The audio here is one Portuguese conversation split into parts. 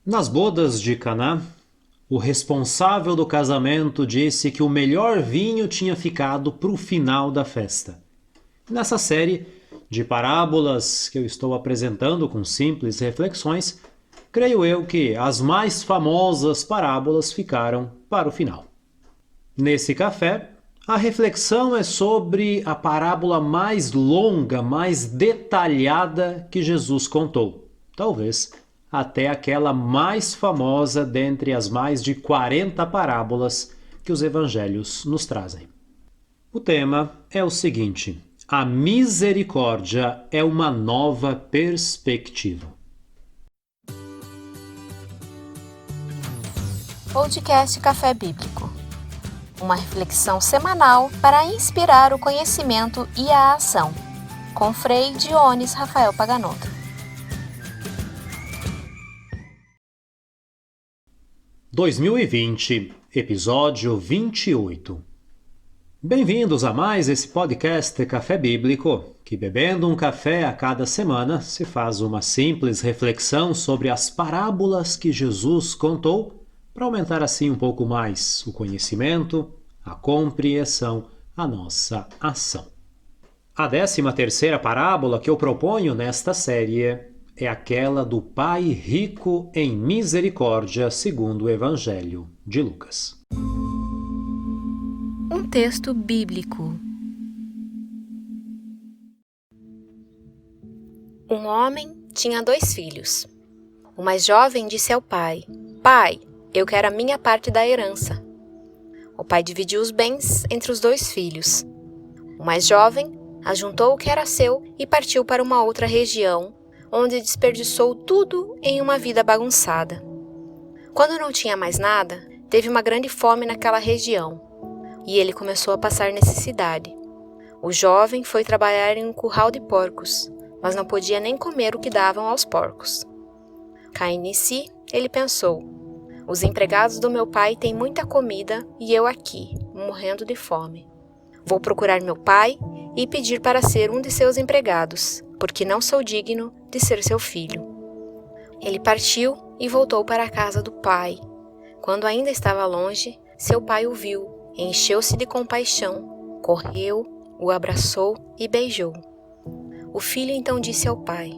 Nas bodas de Caná, o responsável do casamento disse que o melhor vinho tinha ficado para o final da festa. Nessa série de parábolas que eu estou apresentando com simples reflexões, creio eu que as mais famosas parábolas ficaram para o final. Nesse café, a reflexão é sobre a parábola mais longa, mais detalhada que Jesus contou. Talvez até aquela mais famosa dentre as mais de 40 parábolas que os evangelhos nos trazem. O tema é o seguinte: a misericórdia é uma nova perspectiva. Podcast Café Bíblico. Uma reflexão semanal para inspirar o conhecimento e a ação. Com Frei Dionis Rafael Paganotto. – 2020, episódio 28. Bem-vindos a mais esse podcast Café Bíblico, que bebendo um café a cada semana se faz uma simples reflexão sobre as parábolas que Jesus contou para aumentar assim um pouco mais o conhecimento, a compreensão, a nossa ação. A 13ª parábola que eu proponho nesta série é aquela do Pai rico em misericórdia segundo o Evangelho de Lucas. Um texto bíblico. Um homem tinha 2 filhos. O mais jovem disse ao pai: Pai, eu quero a minha parte da herança. O pai dividiu os bens entre os 2 filhos. O mais jovem ajuntou o que era seu e partiu para uma outra região, onde desperdiçou tudo em uma vida bagunçada. Quando não tinha mais nada, teve uma grande fome naquela região, e ele começou a passar necessidade. O jovem foi trabalhar em um curral de porcos, mas não podia nem comer o que davam aos porcos. Caindo em si, ele pensou: os empregados do meu pai têm muita comida e eu aqui, morrendo de fome. Vou procurar meu pai e pedir para ser um de seus empregados, porque não sou digno de ser seu filho. Ele partiu e voltou para a casa do pai. Quando ainda estava longe, seu pai o viu, encheu-se de compaixão, correu, o abraçou e beijou. O filho então disse ao pai: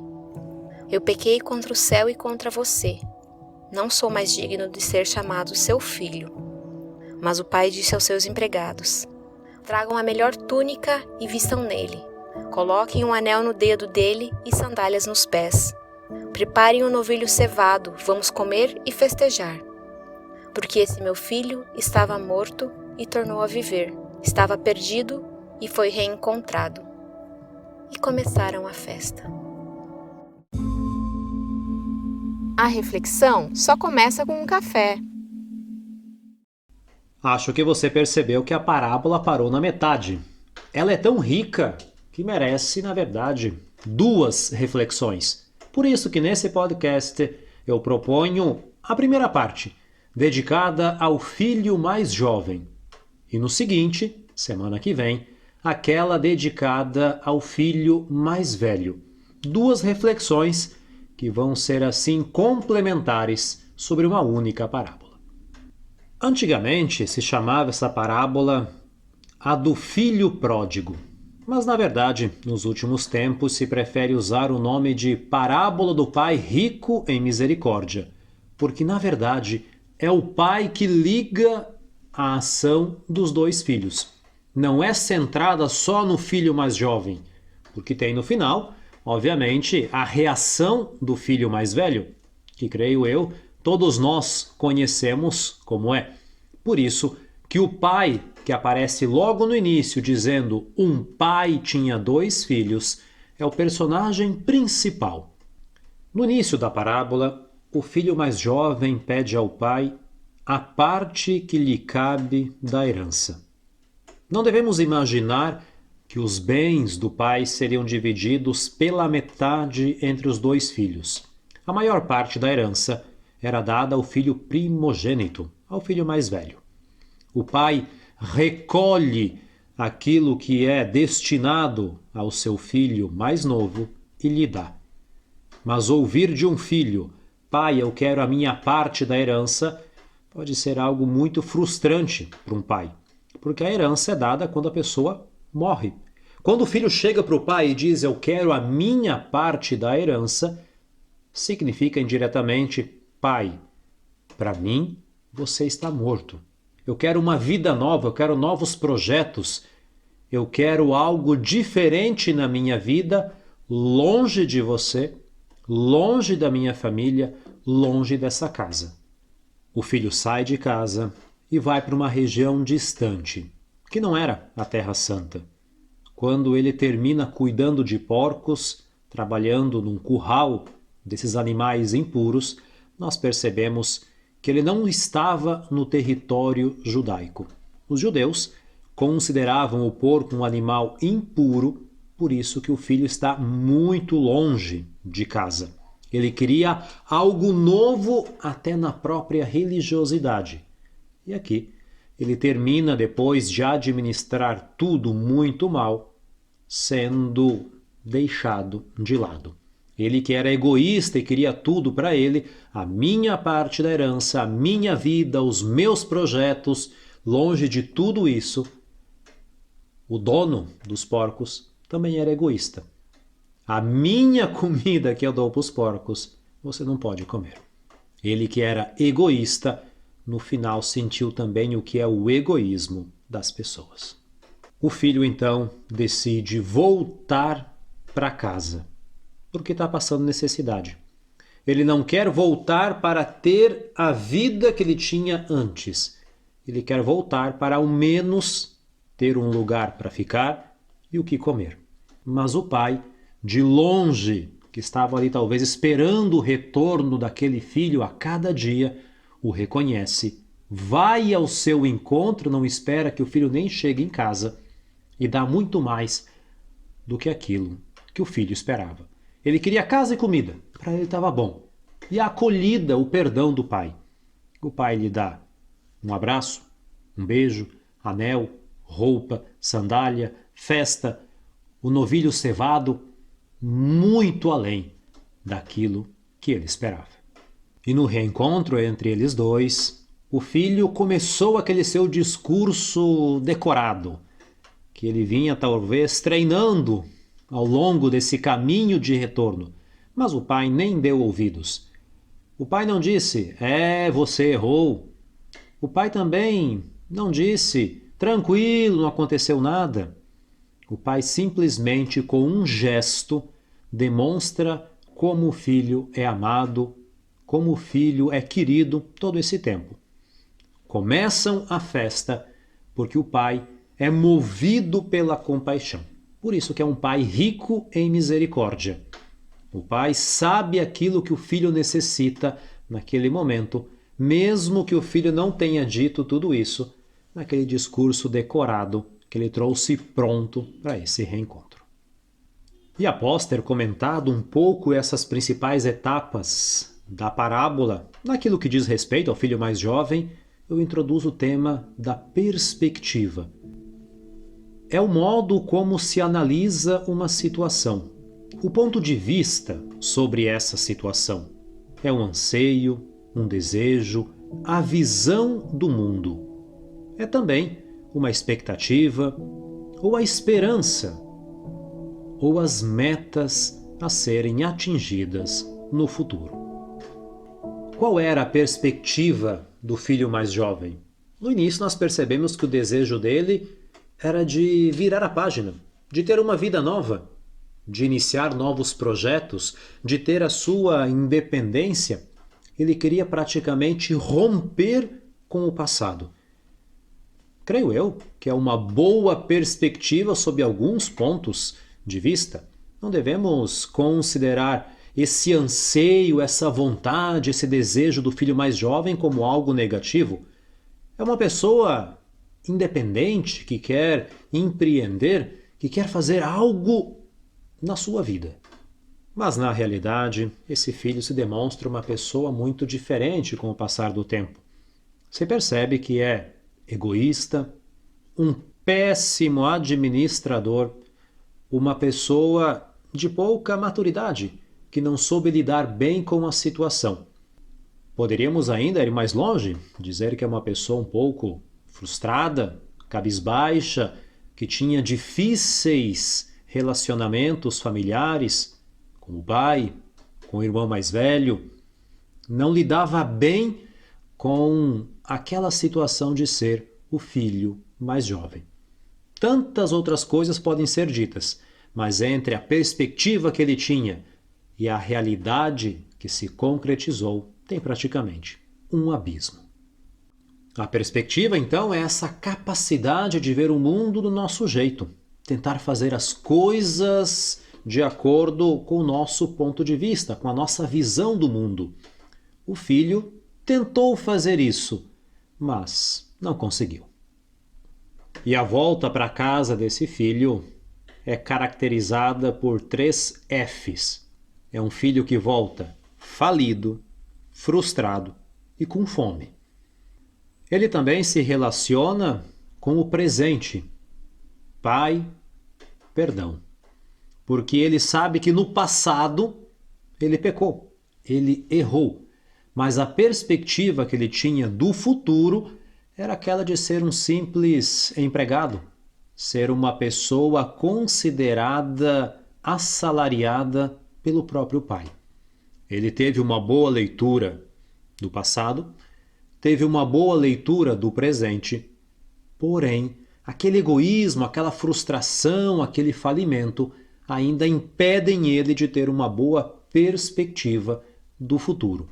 Eu pequei contra o céu e contra você. Não sou mais digno de ser chamado seu filho. Mas o pai disse aos seus empregados: Tragam a melhor túnica e vistam nele. Coloquem um anel no dedo dele e sandálias nos pés. Preparem um novilho cevado, vamos comer e festejar. Porque esse meu filho estava morto e tornou a viver. Estava perdido e foi reencontrado. E começaram a festa. A reflexão só começa com um café. Acho que você percebeu que a parábola parou na metade. Ela é tão rica que merece, na verdade, 2 reflexões. Por isso que nesse podcast eu proponho a primeira parte, dedicada ao filho mais jovem. E no seguinte, semana que vem, aquela dedicada ao filho mais velho. 2 reflexões que vão ser assim complementares sobre uma única parábola. Antigamente se chamava essa parábola a do filho pródigo, mas na verdade, nos últimos tempos se prefere usar o nome de parábola do pai rico em misericórdia, porque na verdade é o pai que liga a ação dos 2 filhos. Não é centrada só no filho mais jovem, porque tem no final, obviamente, a reação do filho mais velho, que creio eu, todos nós conhecemos como é. Por isso que o pai, que aparece logo no início dizendo um pai tinha 2 filhos, é o personagem principal. No início da parábola, o filho mais jovem pede ao pai a parte que lhe cabe da herança. Não devemos imaginar que os bens do pai seriam divididos pela metade entre os 2 filhos. A maior parte da herança era dada ao filho primogênito, ao filho mais velho. O pai recolhe aquilo que é destinado ao seu filho mais novo e lhe dá. Mas ouvir de um filho pai, eu quero a minha parte da herança, pode ser algo muito frustrante para um pai, porque a herança é dada quando a pessoa morre. Quando o filho chega para o pai e diz eu quero a minha parte da herança, significa indiretamente, pai, para mim você está morto. Eu quero uma vida nova, eu quero novos projetos, eu quero algo diferente na minha vida, longe de você, longe da minha família, longe dessa casa. O filho sai de casa e vai para uma região distante, que não era a Terra Santa. Quando ele termina cuidando de porcos, trabalhando num curral desses animais impuros, nós percebemos que ele não estava no território judaico. Os judeus consideravam o porco um animal impuro, por isso que o filho está muito longe de casa. Ele queria algo novo até na própria religiosidade. E aqui ele termina, depois de administrar tudo muito mal, sendo deixado de lado. Ele que era egoísta e queria tudo para ele, a minha parte da herança, a minha vida, os meus projetos, longe de tudo isso, o dono dos porcos também era egoísta. A minha comida que eu dou para os porcos, você não pode comer. Ele que era egoísta, no final sentiu também o que é o egoísmo das pessoas. O filho então decide voltar para casa, porque está passando necessidade. Ele não quer voltar para ter a vida que ele tinha antes. Ele quer voltar para ao menos ter um lugar para ficar e o que comer. Mas o pai, de longe, que estava ali talvez esperando o retorno daquele filho a cada dia, o reconhece, vai ao seu encontro, não espera que o filho nem chegue em casa e dá muito mais do que aquilo que o filho esperava. Ele queria casa e comida, para ele estava bom. E a acolhida, o perdão do pai. O pai lhe dá um abraço, um beijo, anel, roupa, sandália, festa, o novilho cevado, muito além daquilo que ele esperava. E no reencontro entre eles dois, o filho começou aquele seu discurso decorado, que ele vinha talvez treinando ao longo desse caminho de retorno, mas o pai nem deu ouvidos. O pai não disse, você errou. O pai também não disse, tranquilo, não aconteceu nada. O pai simplesmente, com um gesto, demonstra como o filho é amado, como o filho é querido todo esse tempo. Começam a festa porque o pai é movido pela compaixão. Por isso que é um pai rico em misericórdia. O pai sabe aquilo que o filho necessita naquele momento, mesmo que o filho não tenha dito tudo isso naquele discurso decorado que ele trouxe pronto para esse reencontro. E após ter comentado um pouco essas principais etapas da parábola, naquilo que diz respeito ao filho mais jovem, eu introduzo o tema da perspectiva. É o modo como se analisa uma situação. O ponto de vista sobre essa situação é um anseio, um desejo, a visão do mundo. É também uma expectativa, ou a esperança, ou as metas a serem atingidas no futuro. Qual era a perspectiva do filho mais jovem? No início nós percebemos que o desejo dele era de virar a página, de ter uma vida nova, de iniciar novos projetos, de ter a sua independência. Ele queria praticamente romper com o passado. Creio eu que é uma boa perspectiva sob alguns pontos de vista. Não devemos considerar esse anseio, essa vontade, esse desejo do filho mais jovem como algo negativo. É uma pessoa independente que quer empreender, que quer fazer algo na sua vida. Mas na realidade, esse filho se demonstra uma pessoa muito diferente com o passar do tempo. Você percebe que é egoísta, um péssimo administrador, uma pessoa de pouca maturidade, que não soube lidar bem com a situação. Poderíamos ainda ir mais longe, dizer que é uma pessoa um pouco frustrada, cabisbaixa, que tinha difíceis relacionamentos familiares com o pai, com o irmão mais velho, não lidava bem com aquela situação de ser o filho mais jovem. Tantas outras coisas podem ser ditas, mas entre a perspectiva que ele tinha e a realidade que se concretizou, tem praticamente um abismo. A perspectiva, então, é essa capacidade de ver o mundo do nosso jeito, tentar fazer as coisas de acordo com o nosso ponto de vista, com a nossa visão do mundo. O filho tentou fazer isso, mas não conseguiu. E a volta para casa desse filho é caracterizada por 3 Fs. É um filho que volta falido, frustrado e com fome. Ele também se relaciona com o presente. Pai, perdão. Porque ele sabe que no passado ele pecou, ele errou. Mas a perspectiva que ele tinha do futuro era aquela de ser um simples empregado, ser uma pessoa considerada assalariada pelo próprio pai. Ele teve uma boa leitura do passado, teve uma boa leitura do presente, porém, aquele egoísmo, aquela frustração, aquele falimento ainda impedem ele de ter uma boa perspectiva do futuro.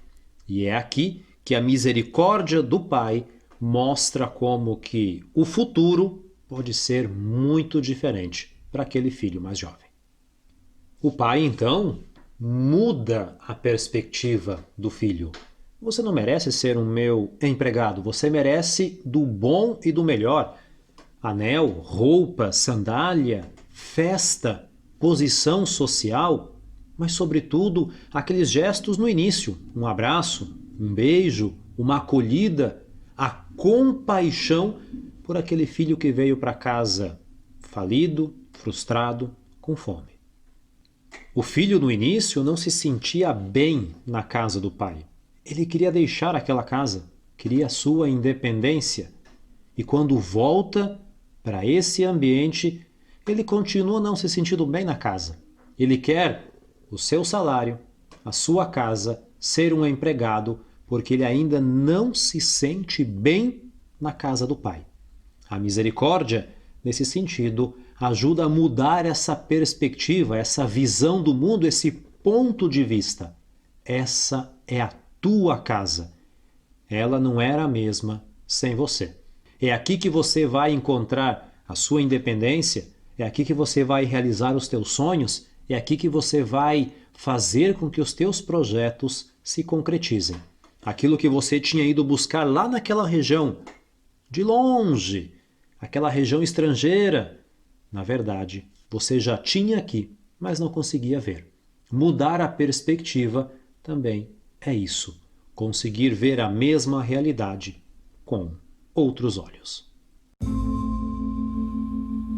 E é aqui que a misericórdia do Pai mostra como que o futuro pode ser muito diferente para aquele filho mais jovem. O pai, então, muda a perspectiva do filho. Você não merece ser um meu empregado, você merece do bom e do melhor. Anel, roupa, sandália, festa, posição social, mas sobretudo aqueles gestos no início, um abraço, um beijo, uma acolhida, a compaixão por aquele filho que veio para casa falido, frustrado, com fome. O filho no início não se sentia bem na casa do pai. Ele queria deixar aquela casa, queria a sua independência. E quando volta para esse ambiente, ele continua não se sentindo bem na casa. Ele quer o seu salário, a sua casa, ser um empregado, porque ele ainda não se sente bem na casa do pai. A misericórdia, nesse sentido, ajuda a mudar essa perspectiva, essa visão do mundo, esse ponto de vista. Essa é a tua casa. Ela não era a mesma sem você. É aqui que você vai encontrar a sua independência, é aqui que você vai realizar os teus sonhos, é aqui que você vai fazer com que os teus projetos se concretizem. Aquilo que você tinha ido buscar lá naquela região, de longe, aquela região estrangeira, na verdade, você já tinha aqui, mas não conseguia ver. Mudar a perspectiva também é isso, conseguir ver a mesma realidade com outros olhos.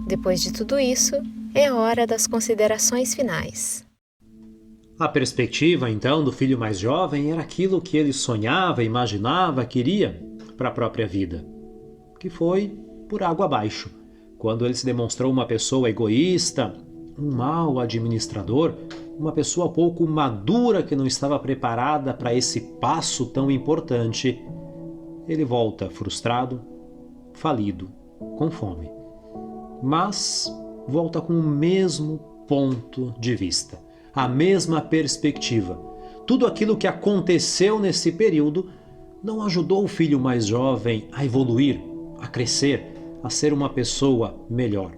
Depois de tudo isso, é hora das considerações finais. A perspectiva, então, do filho mais jovem era aquilo que ele sonhava, imaginava, queria para a própria vida, que foi por água abaixo, quando ele se demonstrou uma pessoa egoísta, um mau administrador, uma pessoa pouco madura que não estava preparada para esse passo tão importante. Ele volta frustrado, falido, com fome. Mas volta com o mesmo ponto de vista, a mesma perspectiva. Tudo aquilo que aconteceu nesse período não ajudou o filho mais jovem a evoluir, a crescer, a ser uma pessoa melhor.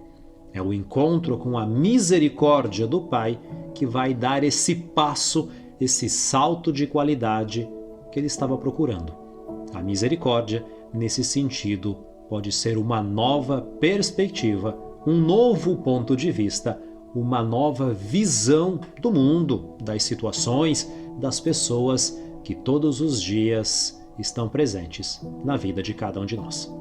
É o encontro com a misericórdia do Pai que vai dar esse passo, esse salto de qualidade que ele estava procurando. A misericórdia, nesse sentido, pode ser uma nova perspectiva, um novo ponto de vista, uma nova visão do mundo, das situações, das pessoas que todos os dias estão presentes na vida de cada um de nós.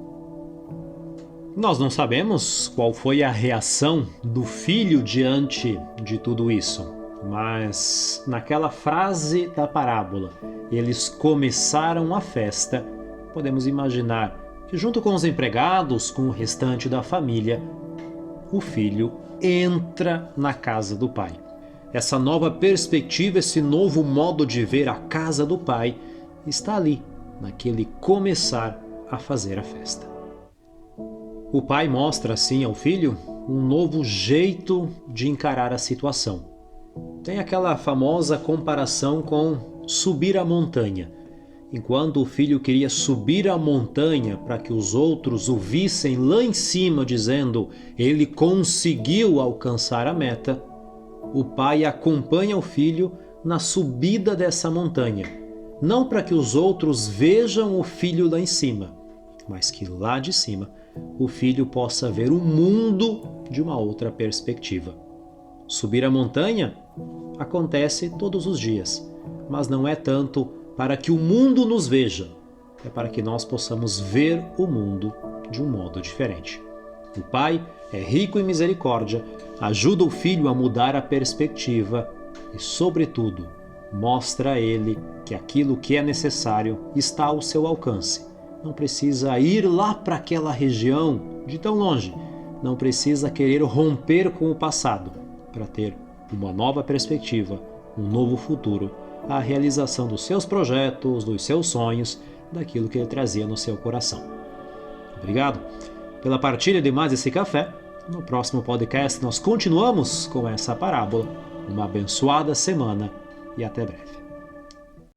Nós não sabemos qual foi a reação do filho diante de tudo isso. Mas naquela frase da parábola, eles começaram a festa, podemos imaginar que junto com os empregados, com o restante da família, o filho entra na casa do pai. Essa nova perspectiva, esse novo modo de ver a casa do pai, está ali, naquele começar a fazer a festa. O pai mostra assim ao filho um novo jeito de encarar a situação. Tem aquela famosa comparação com subir a montanha. Enquanto o filho queria subir a montanha para que os outros o vissem lá em cima dizendo ele conseguiu alcançar a meta, o pai acompanha o filho na subida dessa montanha, não para que os outros vejam o filho lá em cima, mas que lá de cima o filho possa ver o mundo de uma outra perspectiva. Subir a montanha acontece todos os dias, mas não é tanto para que o mundo nos veja, é para que nós possamos ver o mundo de um modo diferente. O pai é rico em misericórdia, ajuda o filho a mudar a perspectiva e, sobretudo, mostra a ele que aquilo que é necessário está ao seu alcance. Não precisa ir lá para aquela região de tão longe, não precisa querer romper com o passado para ter uma nova perspectiva, um novo futuro, a realização dos seus projetos, dos seus sonhos, daquilo que ele trazia no seu coração. Obrigado pela partilha de mais esse café. No próximo podcast nós continuamos com essa parábola. Uma abençoada semana e até breve.